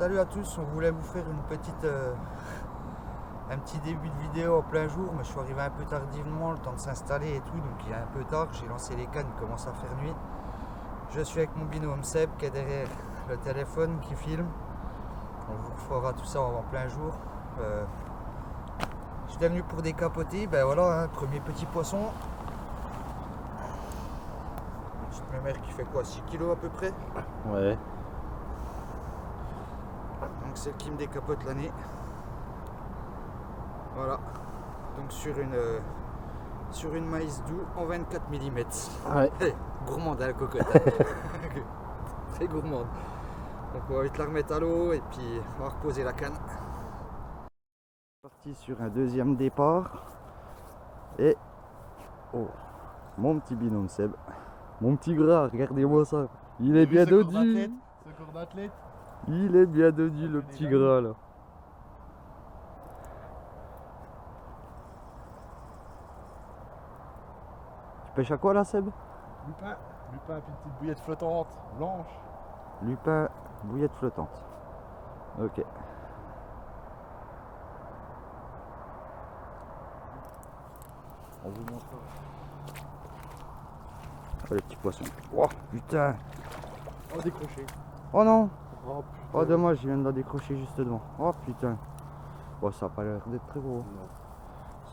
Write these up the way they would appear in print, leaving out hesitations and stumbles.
Salut à tous, on voulait vous faire un petit début de vidéo en plein jour, mais je suis arrivé un peu tardivement, le temps de s'installer et tout, donc il est un peu tard, j'ai lancé les cannes, il commence à faire nuit. Je suis avec mon binôme Seb qui est derrière le téléphone qui filme. On vous fera tout ça en plein jour. J'étais venu pour décapoter, ben voilà, premier petit poisson. Une petite mémère qui fait quoi, 6 kg à peu près. Ouais. Donc celle qui me décapote l'année. Voilà. Donc sur une maïs doux en 24 mm. Ouais. Gourmande hein, la cocotte. Très gourmande. Donc on va vite la remettre à l'eau et puis on va reposer la canne. Parti sur un deuxième départ. Et oh, mon petit binôme Seb. Mon petit gras, regardez-moi ça. Il est bien dodu. Ce corps d'athlète. Il est bien dodu le petit gras là. Tu pêches à quoi là Seb? Lupin. Lupin, puis une petite bouillette flottante, blanche. Lupin, bouillette flottante. Ok. On vous montre. Oh les petits poissons. Oh putain. Oh, décroché. Oh non. Oh putain. Oh dommage, je viens de la décrocher juste devant. Oh putain. Oh ça a pas l'air d'être très gros. Non.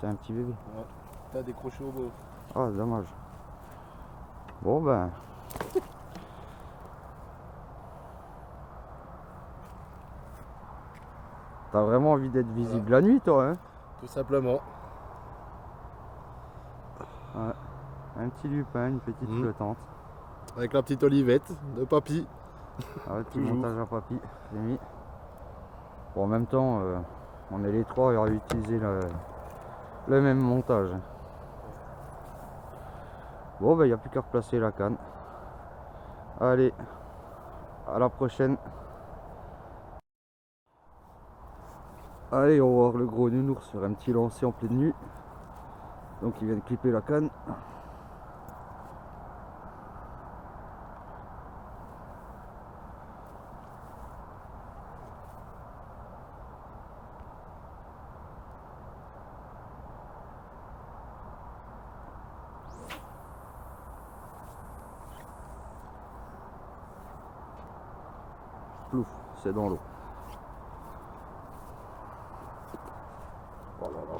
C'est un petit bébé. Ouais. T'as décroché au beau. Oh dommage. Bon ben. T'as vraiment envie d'être visible Voilà. la nuit toi hein? Tout simplement. Ouais. Un petit lupin, une petite flottante. Avec la petite olivette de papy. Ah, le petit Toujours. montage à papy, j'ai mis. Bon, en même temps, on est les trois à utiliser le même montage. Bon, ben il n'y a plus qu'à replacer la canne. Allez, à la prochaine. Allez, on va voir le gros nounours sur un petit lancer en pleine nuit. Donc il vient de clipper la canne. Plouf, c'est dans l'eau. Oh là là.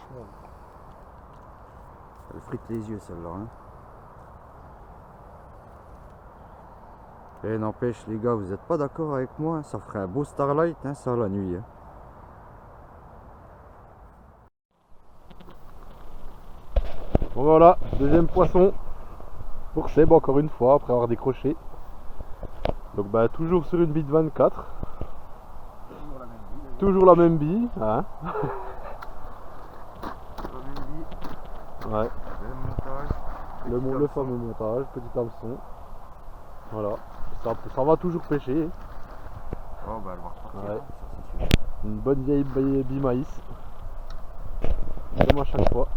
Elle frite les yeux celle-là. Hein. Et n'empêche les gars, vous n'êtes pas d'accord avec moi, hein, ça ferait un beau starlight hein, ça la nuit. Hein. Bon voilà, deuxième poisson pour Seb encore une fois après avoir décroché. Donc bah toujours sur une bite 24. Toujours la même bille. Hein. Ouais. Le fameux montage, petit hameçon. Voilà. Ça va toujours pêcher. Oh bah elle va repartir, Ouais. hein, ça c'est sûr. Une bonne vieille bille maïs. Comme à chaque fois.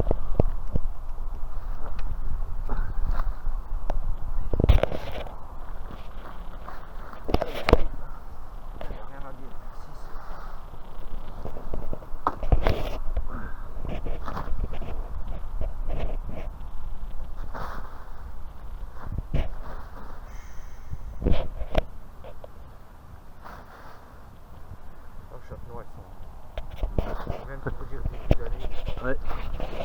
Ouais.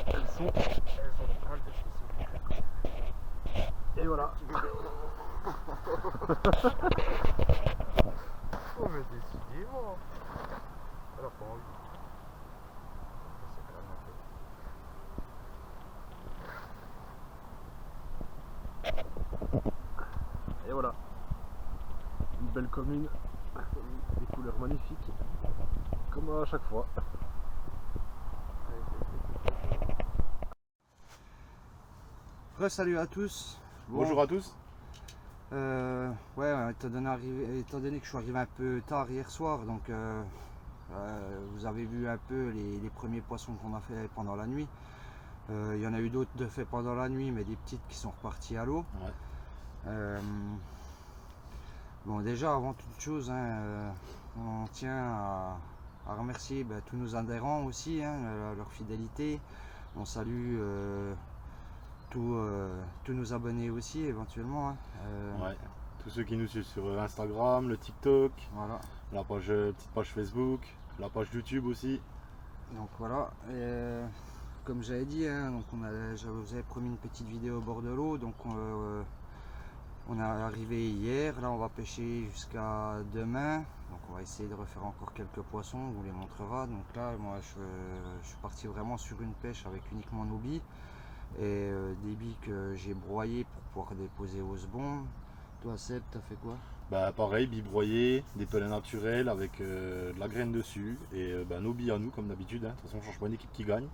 Elles sont mal de. Et voilà. Oh mais décidément. Elle a pas envie. C'est clairement fait. Et voilà. Une belle commune. Des couleurs magnifiques. Comme à chaque fois. Salut à tous. Bon, Bonjour à tous. Ouais, étant donné que je suis arrivé un peu tard hier soir, donc vous avez vu un peu les premiers poissons qu'on a fait pendant la nuit. Il y en a eu d'autres de fait pendant la nuit, mais des petites qui sont reparties à l'eau. Ouais. Bon, déjà avant toute chose, hein, on tient à remercier tous nos adhérents aussi, hein, leur fidélité. On salue tous nos abonnés aussi éventuellement. Hein. Ouais. Tous ceux qui nous suivent sur Instagram, le TikTok, Voilà. la petite page Facebook, la page YouTube aussi. Donc voilà. Comme j'avais dit, hein, donc je vous avais promis une petite vidéo au bord de l'eau. Donc on est arrivé hier. Là, on va pêcher jusqu'à demain. Donc on va essayer de refaire encore quelques poissons. On vous les montrera. Donc là, moi, je suis parti vraiment sur une pêche avec uniquement nos billes et des billes que j'ai broyées pour pouvoir déposer au sbon. Toi, Seb, t'as fait quoi? Bah pareil, billes broyées, des pellets naturels avec de la graine dessus et nos billes à nous comme d'habitude. Hein. De toute façon, on change pas une équipe qui gagne.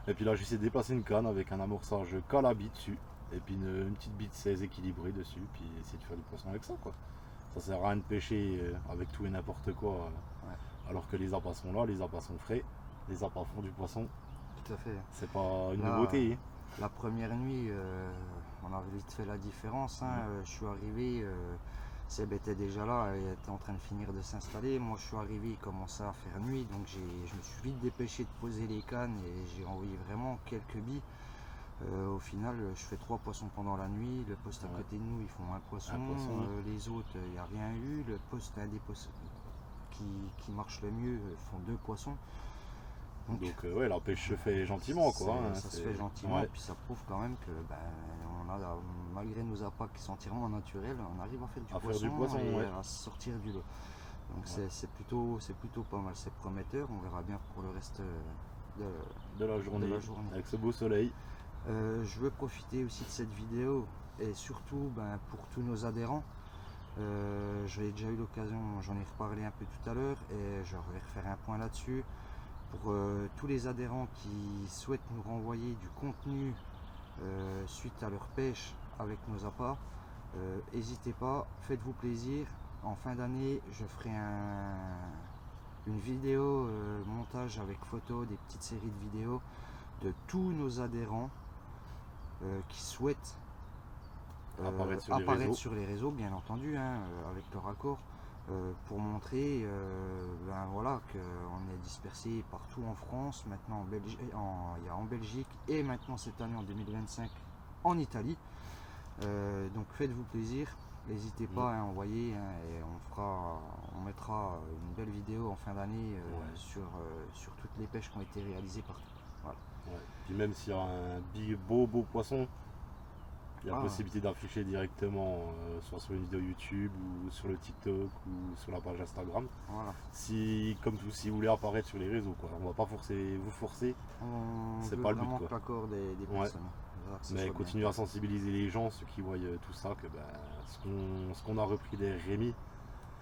Et puis là, j'essaie de déplacer une canne avec un amorçage calabi dessus. Et puis une petite bite 16 équilibrée dessus. Puis essayer de faire du poisson avec ça, quoi. Ça sert à rien de pêcher avec tout et n'importe quoi. Ouais. Alors que les appâts sont là, les appâts sont frais. Les appâts font du poisson. Tout à fait. C'est pas une Là, nouveauté. Hein. La première nuit, on a vite fait la différence. Hein. Je suis arrivé, Seb était déjà là, il était en train de finir de s'installer. Moi, je suis arrivé, il commençait à faire nuit, donc je me suis vite dépêché de poser les cannes et j'ai envoyé vraiment quelques billes. Au final, je fais 3 poissons pendant la nuit. Le poste à côté de nous, ils font un poisson. Les autres, il n'y a rien eu. Le poste, un des postes qui marche le mieux, font 2 poissons. Donc ouais, la pêche se fait gentiment, quoi. Hein, ça se fait gentiment, et puis ça prouve quand même que malgré nos appâts qui sont entièrement naturels, on arrive à faire du poisson et à sortir du lot. Donc c'est plutôt pas mal, c'est prometteur. On verra bien pour le reste de la journée. Avec ce beau soleil. Je veux profiter aussi de cette vidéo et surtout pour tous nos adhérents. J'ai déjà eu l'occasion, j'en ai reparlé un peu tout à l'heure et je vais refaire un point là-dessus. Pour tous les adhérents qui souhaitent nous renvoyer du contenu suite à leur pêche avec nos appâts, n'hésitez pas, faites-vous plaisir. En fin d'année, je ferai une vidéo montage avec photos, des petites séries de vidéos de tous nos adhérents qui souhaitent apparaître sur les réseaux, bien entendu, hein, avec leur accord. Pour montrer voilà, qu'on est dispersé partout en France, maintenant il y a en Belgique et maintenant cette année en 2025 en Italie. Donc faites-vous plaisir, n'hésitez pas à envoyer et on mettra une belle vidéo en fin d'année sur toutes les pêches qui ont été réalisées partout. Voilà. Ouais. Puis même s'il y a un beau poisson, il y a possibilité d'afficher directement soit sur une vidéo YouTube ou sur le TikTok ou sur la page Instagram. Voilà. Si vous voulez apparaître sur les réseaux, quoi. On va pas vous forcer. C'est pas le but, quoi. L'accord des personnes. Mais continuer à sensibiliser les gens, ceux qui voient tout ça, que ce qu'on a repris des Rémi,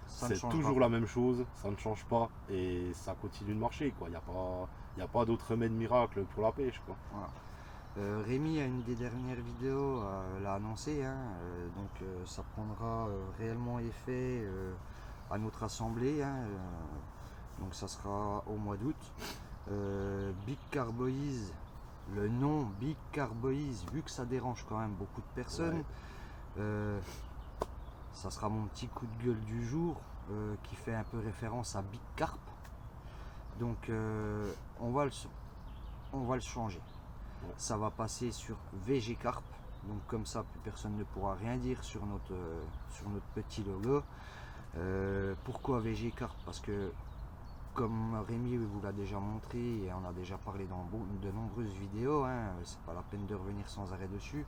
c'est toujours la même chose, ça ne change pas et ça continue de marcher, quoi. Il n'y a pas d'autre remède miracle pour la pêche, quoi. Voilà. Rémi, à une des dernières vidéos, l'a annoncé, hein, donc ça prendra réellement effet à notre assemblée, hein, donc ça sera au mois d'août. Big Carboys, le nom Big Carboys, vu que ça dérange quand même beaucoup de personnes, ça sera mon petit coup de gueule du jour qui fait un peu référence à Big Carp, donc on va le changer. Ça va passer sur VG Carp, donc comme ça plus personne ne pourra rien dire sur notre petit logo. Pourquoi VG Carp? Parce que comme Rémi vous l'a déjà montré et on a déjà parlé dans de nombreuses vidéos, hein, c'est pas la peine de revenir sans arrêt dessus.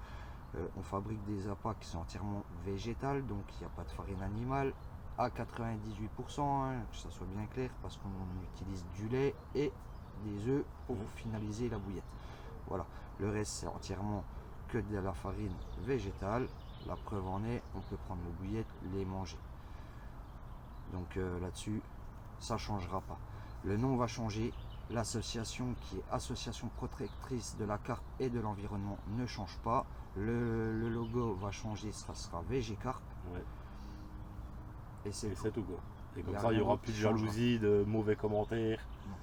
On fabrique des appâts qui sont entièrement végétales, donc il n'y a pas de farine animale à 98%, hein, que ça soit bien clair, parce qu'on utilise du lait et des œufs pour finaliser la bouillette. Voilà, le reste c'est entièrement que de la farine végétale. La preuve en est, on peut prendre nos bouillettes, les manger. Donc là-dessus, ça ne changera pas. Le nom va changer. L'association qui est Association Protectrice de la Carpe et de l'Environnement ne change pas. Le logo va changer, ça sera VG Carp. Ouais. Et c'est tout, quoi. Et comme ça, il n'y aura plus de jalousie, de mauvais commentaires. Non.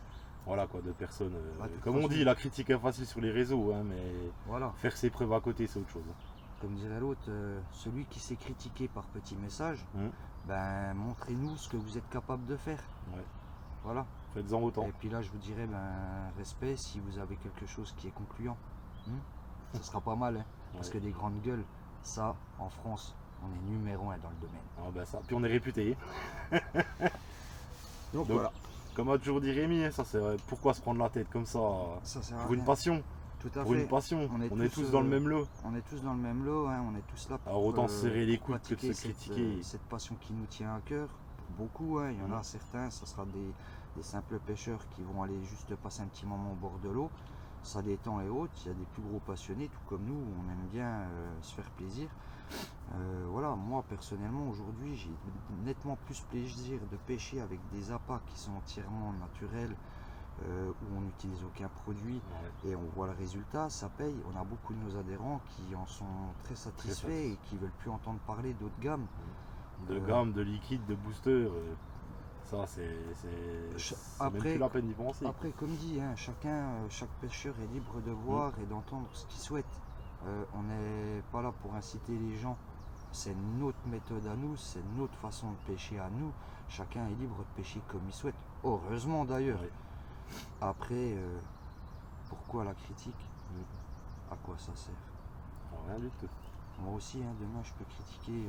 Voilà, quoi, de personnes. Comme on dit, la critique est facile sur les réseaux, hein, mais faire ses preuves à côté, c'est autre chose. comme dirait l'autre, celui qui s'est critiqué par petit message, Mmh. ben montrez-nous ce que vous êtes capable de faire. Ouais. Voilà. Faites-en autant. Et puis là, je vous dirais, respect si vous avez quelque chose qui est concluant. Ce sera pas mal, hein, parce que des grandes gueules, ça, en France, on est numéro 1 dans le domaine. Ah bah ça. Puis on est réputé. Donc Donc, voilà, comme a toujours dit Rémi, ça c'est pourquoi se prendre la tête comme ça ça sert à pour une rien. passion. Tout à Pour fait. une passion. On est On est tous, tous dans le même lot. On est tous dans le même lot, hein, on est tous là pour, Alors autant se serrer les pour coudes que de se pratiquer critiquer. cette passion qui nous tient à cœur. Pour beaucoup, hein, il y en a Mhm. certains, ça sera des simples pêcheurs qui vont aller juste passer un petit moment au bord de l'eau. Ça détend et autres. Il y a des plus gros passionnés, tout comme nous, on aime bien se faire plaisir. Voilà, moi personnellement aujourd'hui j'ai nettement plus plaisir de pêcher avec des appâts qui sont entièrement naturels, où on n'utilise aucun produit Ouais. et on voit le résultat, ça paye. On a beaucoup de nos adhérents qui en sont très satisfaits et qui veulent plus entendre parler d'autres gammes. De gamme, de liquide, de booster. Ça c'est même plus la peine d'y penser. Après, comme dit, hein, chaque pêcheur est libre de voir et d'entendre ce qu'il souhaite. On n'est pas là pour inciter les gens. C'est notre méthode à nous, c'est notre façon de pêcher à nous. Chacun est libre de pêcher comme il souhaite. Heureusement d'ailleurs. Ouais. Après, pourquoi la critique? À quoi ça sert? Rien du tout. Moi aussi, hein, demain, je peux critiquer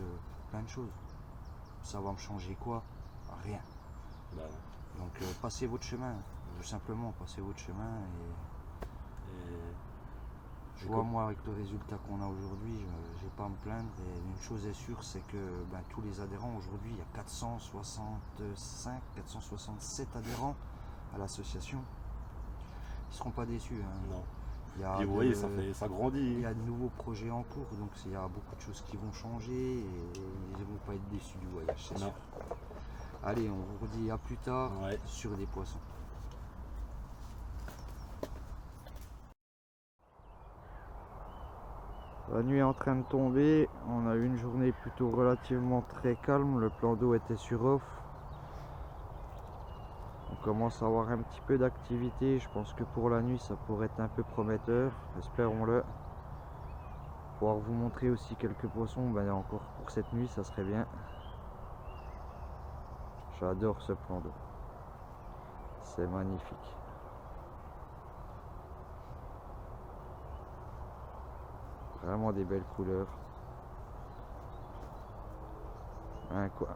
plein de choses. Ça va me changer quoi? Rien. Bah, Donc, passez votre chemin. Tout simplement, passez votre chemin. et Je vois, moi, avec le résultat qu'on a aujourd'hui, j'ai pas à me plaindre. Et une chose est sûre, c'est que tous les adhérents, aujourd'hui, il y a 465, 467 adhérents à l'association. Ils ne seront pas déçus. Hein. non. Il y a Et vous voyez, ça grandit. Il y a de nouveaux projets en cours, donc il y a beaucoup de choses qui vont changer et ils ne vont pas être déçus du voyage, c'est Non. sûr. Allez, on vous redit à plus tard Ouais. sur des poissons. La nuit est en train de tomber, on a eu une journée plutôt relativement très calme, le plan d'eau était sur off. On commence à avoir un petit peu d'activité, je pense que pour la nuit ça pourrait être un peu prometteur, espérons-le. Pouvoir vous montrer aussi quelques poissons, encore pour cette nuit ça serait bien. J'adore ce plan d'eau, c'est magnifique. Vraiment des belles couleurs.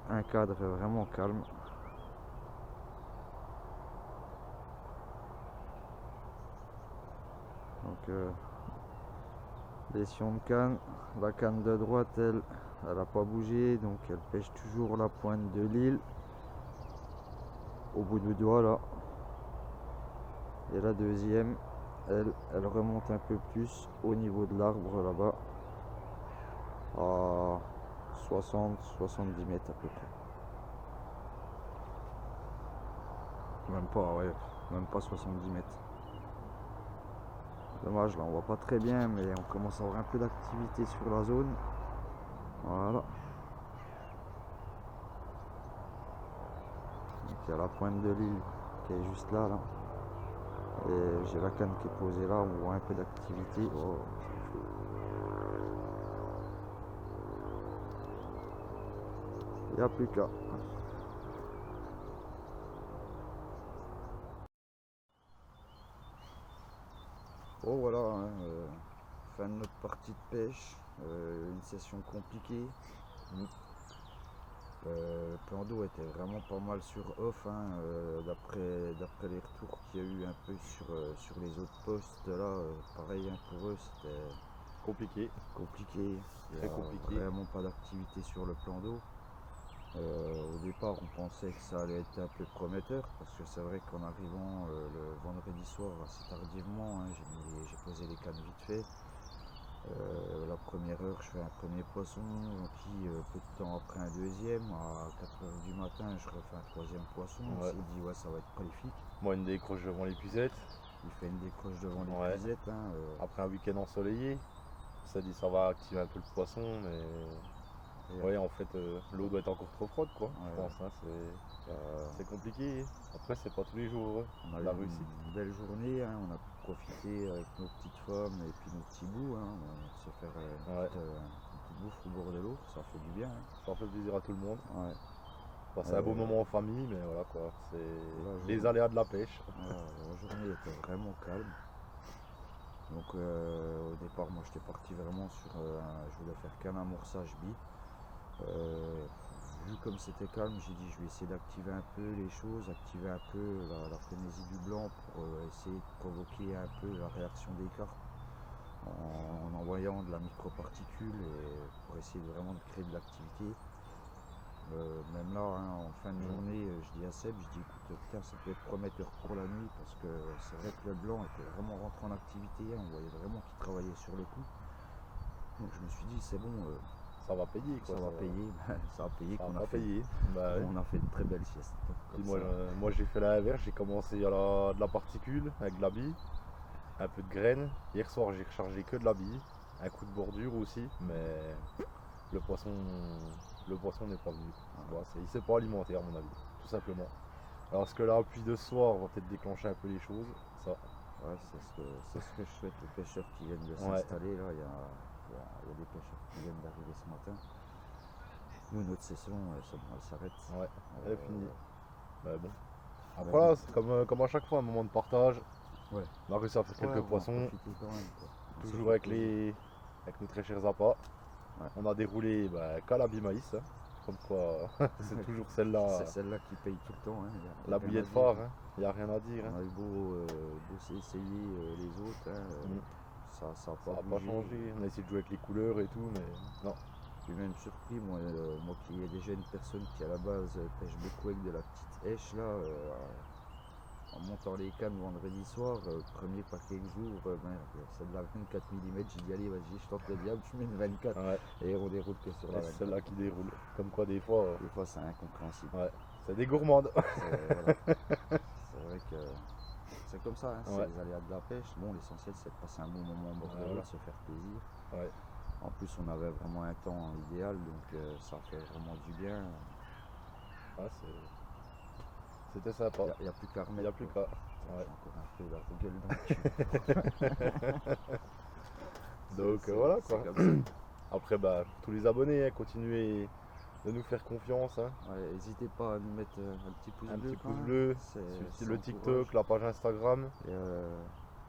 Un cadre vraiment calme. Donc les sions de canne, la canne de droite elle n'a pas bougé, donc elle pêche toujours la pointe de l'île au bout du doigt là. Et la deuxième elle remonte un peu plus au niveau de l'arbre là-bas à 60-70 mètres à peu près. Même pas, ouais, même pas 70 mètres. Dommage, là on voit pas très bien, mais on commence à avoir un peu d'activité sur la zone. Voilà. Donc il y a la pointe de l'île qui est juste là. Et j'ai la canne qui est posée là, on voit un peu d'activité. Oh. Il n'y a plus qu'à. Bon voilà, hein, fin de notre partie de pêche, une session compliquée. Le plan d'eau était vraiment pas mal sur off, hein, d'après les retours qu'il y a eu un peu sur les autres postes là, pareil, hein, pour eux c'était Compliqué. compliqué. Il y a compliqué. vraiment pas d'activité sur le plan d'eau. Au départ on pensait que ça allait être un peu prometteur parce que c'est vrai qu'en arrivant le vendredi soir assez tardivement, hein, j'ai posé les cannes vite fait. La première heure je fais un premier poisson, puis peu de temps après un deuxième, à 4h du matin je refais un troisième poisson. On Ouais. s'est dit ouais ça va être prolifique. Moi une décroche devant l'épuisette. Il fait une décroche devant les Ouais. pisettes, hein, Après un week-end ensoleillé. On s'est dit ça va activer un peu le poisson, mais et ouais, en fait l'eau doit être encore trop froide quoi. Ouais. Je pense, hein, c'est compliqué. Après c'est pas tous les jours on a la eu réussite. une belle journée, hein, on a pu profiter avec nos petites femmes et puis nos petits bouts, hein, se faire Ouais. une petite bouffe au bord de l'eau, ça fait du bien. Hein. Ça fait plaisir à tout le monde. Ouais. Enfin, c'est un beau moment en famille, mais voilà quoi. C'est les journée. aléas de la pêche. Voilà, la journée était vraiment calme. Donc au départ, moi j'étais parti vraiment sur je voulais faire qu'un amorçage bi. Vu comme c'était calme, j'ai dit je vais essayer d'activer un peu les choses, activer un peu la frénésie du blanc pour essayer de provoquer un peu la réaction des carpes en envoyant de la microparticule et pour essayer vraiment de créer de l'activité. Même là, hein, en fin de journée, je dis à Seb, je dis écoute, putain, ça peut être prometteur pour la nuit parce que c'est vrai que le blanc était vraiment rentré en activité, hein, on voyait vraiment qu'il travaillait sur le coup. Donc je me suis dit c'est bon, Ça va payer quoi. ça va payer, ça a payé Ça qu'on va a fait. payer. Bah, ouais. On a fait une très belle sieste. Puis Comme ça. moi j'ai fait l'inverse, j'ai commencé à de la particule avec de la bille, un peu de graines. Hier soir j'ai rechargé que de la bille, un coup de bordure aussi, mais le poisson n'est pas venu. Voilà, il s'est pas alimenté à mon avis, tout simplement. Alors ce que la pluie de ce soir va peut-être déclencher un peu les choses, ça. Ouais, c'est ce que je souhaite aux pêcheurs qui viennent de s'installer. Là, il y a des pêcheurs qui viennent d'arriver ce matin. Nous, notre session, elle s'arrête. Ouais, elle est finie. Bah bon. Ouais. Après là, c'est comme à chaque fois un moment de partage. Ouais. On a réussi à faire quelques Ouais, on va en poissons, profiter quand même, quoi. On s'est toujours fait avec plaisir. nos très chers appâts. Ouais. On a déroulé qu'à la bille maïs, hein. Comme quoi c'est toujours celle-là. C'est celle-là qui paye tout le temps. Hein. La bouillée de phare, il n'y a rien à dire. On a eu beau essayer les autres, hein, ça n'a Ça pas n'a bougé. pas changé. On a essayé de jouer avec les couleurs et tout, mais non. Je suis même surpris, moi qui est déjà une personne qui à la base pêche beaucoup avec de la petite hèche là, en montant les cannes vendredi soir, premier paquet que j'ouvre, c'est de la 24 mm, j'ai dit allez vas-y je tente le diable, je mets une 24 Ouais. et on déroule que sur la Et 24. c'est celle-là qui déroule. Comme quoi des fois, Des fois c'est incompréhensible. ouais, c'est des gourmandes. Voilà. C'est vrai que c'est comme ça, hein, c'est Ouais. les aléas de la pêche. Bon, l'essentiel c'est de passer un bon moment au bord de l'eau, Voilà. de se faire plaisir. Ouais. En plus on avait vraiment un temps idéal, donc ça fait vraiment du bien. Ouais, c'était sympa. Il n'y a plus qu'à remettre. Il n'y a plus quoi. qu'à. Ouais. J'ai encore un peu la gueule dans le cul. Donc C'est- voilà c'est quoi. comme ça. Après, tous les abonnés, hein, continuez de nous faire confiance. Hein. Ouais, n'hésitez pas à nous mettre un petit pouce Un bleu. petit quand pouce même. bleu, C'est le encourage. TikTok, la page Instagram. Et,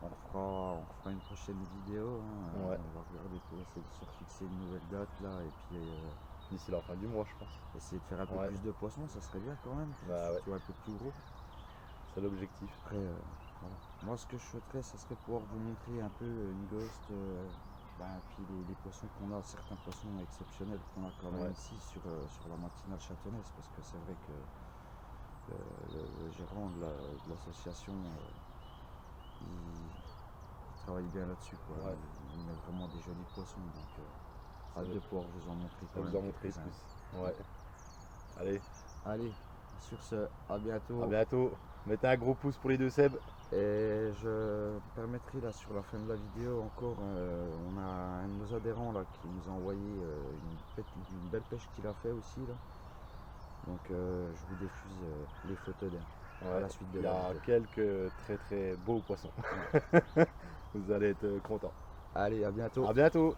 on fera une prochaine vidéo. Hein. Ouais. On va regarder pour essayer de se fixer une nouvelle date là et puis D'ici la fin du mois, je pense. essayer de faire un peu Ouais. plus de poissons, ça serait bien quand même. Bah Surtout un peu plus gros. C'est l'objectif. Après, voilà. Moi, ce que je souhaiterais, ça serait pouvoir vous montrer un peu une ghost, puis les poissons qu'on a, certains poissons exceptionnels qu'on a quand même Ouais. ici sur la matinale châtonnaise, parce que c'est vrai que le gérant de l'association, il travaille bien là-dessus. Ouais. Il met vraiment des jolis poissons, donc Ça hâte va. de pouvoir vous en montrer On quand vous même en montrer quelques-uns. plus. Ouais. Allez, Allez, sur ce, à bientôt. à bientôt. Mettez un gros pouce pour les deux Seb. Et je me permettrai là sur la fin de la vidéo encore, on a un de nos adhérents là qui nous a envoyé une belle pêche qu'il a fait aussi là. Donc je vous diffuse les photos à Ouais. la suite de Il y la a vidéo. quelques très très beaux poissons. Vous allez être contents. Allez, à bientôt. À bientôt.